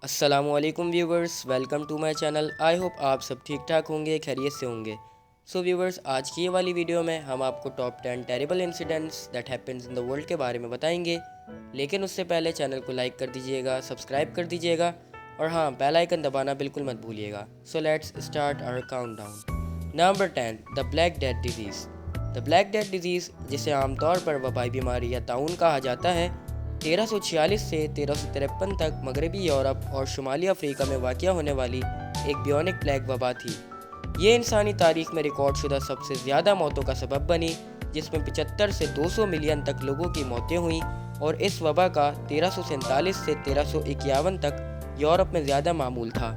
السلام علیکم viewers, welcome to my channel. I hope آپ سب ٹھیک ٹھاک ہوں گے، خیریت سے ہوں گے۔ سو ویورز، آج کی یہ والی ویڈیو میں ہم آپ کو top 10 terrible incidents that happens in the world کے بارے میں بتائیں گے، لیکن اس سے پہلے چینل کو لائک کر دیجیے گا، سبسکرائب کر دیجیے گا اور ہاں، بیل آئیکن دبانا بالکل مت بھولیے گا۔ So let's start our count down. Number 10، the black death disease. The black death disease, جسے عام طور پر وبائی بیماری یا طاعون کہا جاتا ہے، 1346 سے 1353 تک مغربی یورپ اور شمالی افریقہ میں واقع ہونے والی ایک بیونک پلیگ وبا تھی۔ یہ انسانی تاریخ میں ریکارڈ شدہ سب سے زیادہ موتوں کا سبب بنی، جس میں 75 سے 200 ملین تک لوگوں کی موتیں ہوئیں، اور اس وبا کا 1347 سے 1351 تک یورپ میں زیادہ معمول تھا۔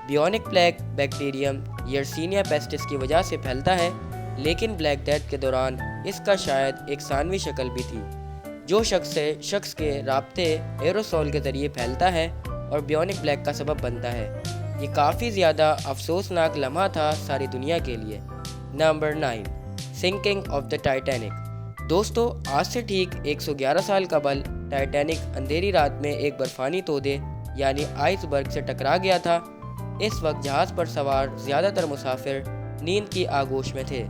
بیونک پلیگ بیکٹیریم یرسینیا پیسٹس کی وجہ سے پھیلتا ہے، لیکن بلیک ڈیتھ کے دوران اس کا شاید ایک ثانوی شکل بھی تھی، جو شخص سے شخص کے رابطے ایروسول کے ذریعے پھیلتا ہے اور بیونک پلیگ کا سبب بنتا ہے۔ یہ کافی زیادہ افسوسناک لمحہ تھا ساری دنیا کے لیے۔ Number 9، sinking of the Titanic. دوستو، آج سے ٹھیک 111 سال قبل ٹائٹینک اندھیری رات میں ایک برفانی تودے یعنی آئس برگ سے ٹکرا گیا تھا۔ اس وقت جہاز پر سوار زیادہ تر مسافر نیند کی آغوش میں تھے۔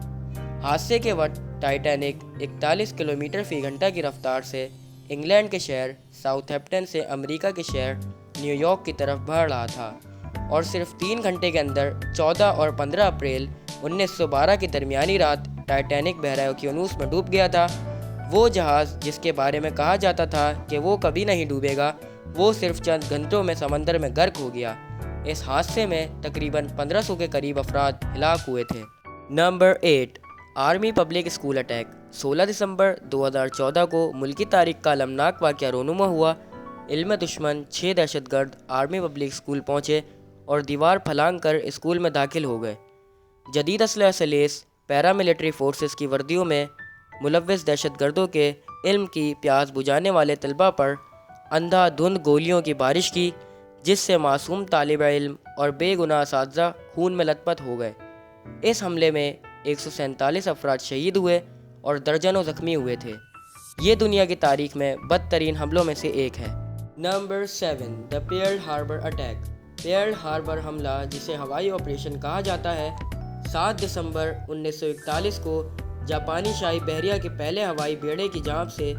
حادثے کے وقت ٹائٹینک 41 کلومیٹر فی گھنٹہ کی رفتار سے انگلینڈ کے شہر ساؤتھ ہیمپٹن سے امریکہ کے شہر نیو یارک کی طرف بڑھ رہا تھا، اور صرف 3 گھنٹے کے اندر 14 اور 15 اپریل 1912 کی درمیانی رات ٹائٹینک بحیرہ اوقیانوس میں ڈوب گیا تھا۔ وہ جہاز جس کے بارے میں کہا جاتا تھا کہ وہ کبھی نہیں ڈوبے گا، وہ صرف چند گھنٹوں میں سمندر میں غرق ہو گیا۔ اس حادثے میں تقریباً 1500 کے قریب افراد ہلاک ہوئے تھے۔ Number 8، army public school attack. 16 دسمبر 2014 کو ملکی تاریخ کا المناک واقعہ رونما ہوا۔ علم دشمن 6 دہشت گرد آرمی پبلک اسکول پہنچے اور دیوار پھلانگ کر اسکول میں داخل ہو گئے۔ جدید اسلحہ سے لیس پیراملٹری فورسز کی وردیوں میں ملوث دہشت گردوں کے علم کی پیاس بجھانے والے طلباء پر اندھا دھند گولیوں کی بارش کی، جس سے معصوم طالب علم اور بے گناہ اساتذہ خون میں لت پت ہو گئے۔ اس حملے میں 147 افراد شہید ہوئے اور درجنوں زخمی ہوئے تھے۔ یہ دنیا کی تاریخ میں بدترین حملوں میں سے ایک ہے۔ Number 7، the Pearl Harbor attack. Pearl Harbor حملہ، جسے ہوائی آپریشن کہا جاتا ہے، 7 دسمبر 1941 کو جاپانی شاہی بحریہ کے پہلے ہوائی بیڑے کی جانب سے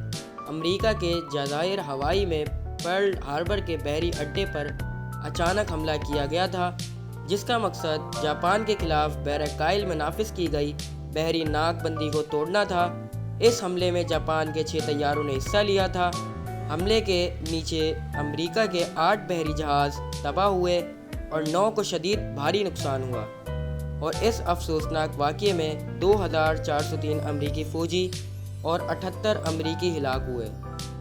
امریکہ کے جزائر ہوائی میں پیرل ہاربر کے بحری اڈے پر اچانک حملہ کیا گیا تھا، جس کا مقصد جاپان کے خلاف بحر کائل میں نافذ کی گئی بحری ناک بندی کو توڑنا تھا۔ اس حملے میں جاپان کے 6 طیاروں نے حصہ لیا تھا۔ حملے کے نیچے امریکہ کے 8 بحری جہاز تباہ ہوئے اور 9 کو شدید بھاری نقصان ہوا، اور اس افسوسناک واقعے میں 2403 امریکی فوجی اور 78 امریکی ہلاک ہوئے۔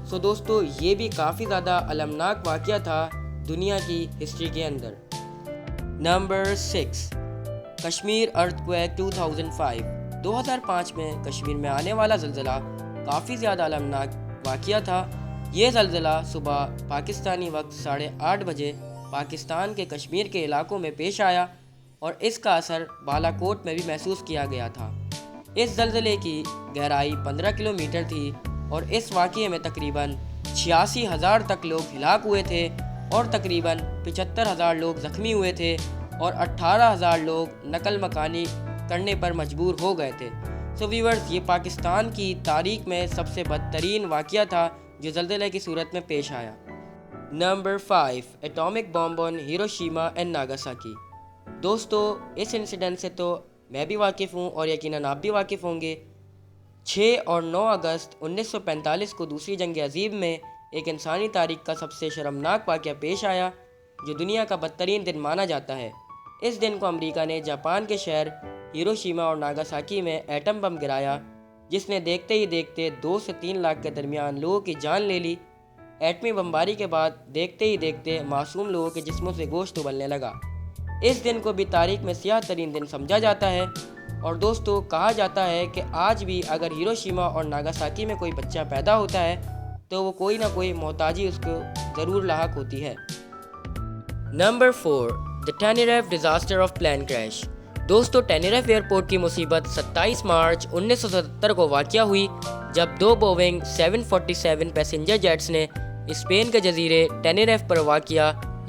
سو دوستو، یہ بھی کافی زیادہ المناک واقعہ تھا دنیا کی ہسٹری کے اندر۔ Number 6، Kashmir earthquake 2005۔ 2005 میں کشمیر میں آنے والا زلزلہ کافی زیادہ المناک واقعہ تھا۔ یہ زلزلہ صبح پاکستانی وقت 8:30 بجے پاکستان کے کشمیر کے علاقوں میں پیش آیا، اور اس کا اثر بالا کوٹ میں بھی محسوس کیا گیا تھا۔ اس زلزلے کی گہرائی 15 کلومیٹر تھی، اور اس واقعے میں تقریباً 86,000 تک لوگ ہلاک ہوئے تھے اور تقریباً 75,000 لوگ زخمی ہوئے تھے، اور 18,000 لوگ نقل مکانی کرنے پر مجبور ہو گئے تھے۔ سو ویورز، یہ پاکستان کی تاریخ میں سب سے بدترین واقعہ تھا جو زلزلے کی صورت میں پیش آیا۔ Number 5، atomic bomb on Hiroshima and Nagasaki. دوستو، اس انسیڈنٹ سے تو میں بھی واقف ہوں اور یقیناً آپ بھی واقف ہوں گے۔ 6 اور 9 اگست 1945 کو دوسری جنگ عظیم میں ایک انسانی تاریخ کا سب سے شرمناک واقعہ پیش آیا، جو دنیا کا بدترین دن مانا جاتا ہے۔ اس دن کو امریکہ نے جاپان کے شہر ہیروشیما اور ناگاساکی میں ایٹم بم گرایا، جس نے دیکھتے ہی دیکھتے 2 سے 3 لاکھ کے درمیان لوگوں کی جان لے لی۔ ایٹمی بمباری کے بعد دیکھتے ہی دیکھتے معصوم لوگوں کے جسموں سے گوشت ابلنے لگا۔ اس دن کو بھی تاریخ میں سیاہ ترین دن سمجھا جاتا ہے، اور دوستو، کہا جاتا ہے کہ آج بھی اگر ہیروشیما اور ناگاساکی میں کوئی بچہ پیدا ہوتا ہے تو وہ کوئی نہ کوئی محتاجی اس کو ضرور لاحق ہوتی ہے۔ Number 4، the Tenerife disaster of plane crash. دوستو، ٹینیریف ایئرپورٹ کی مصیبت 27 مارچ 1977 کو واقع ہوئی، جب 2 بوئنگ 747 پیسنجر جیٹس نے اسپین کے جزیرے ٹینیریف پر واقع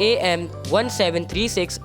AM 1736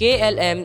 KLM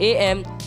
AM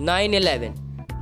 9/11।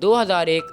2001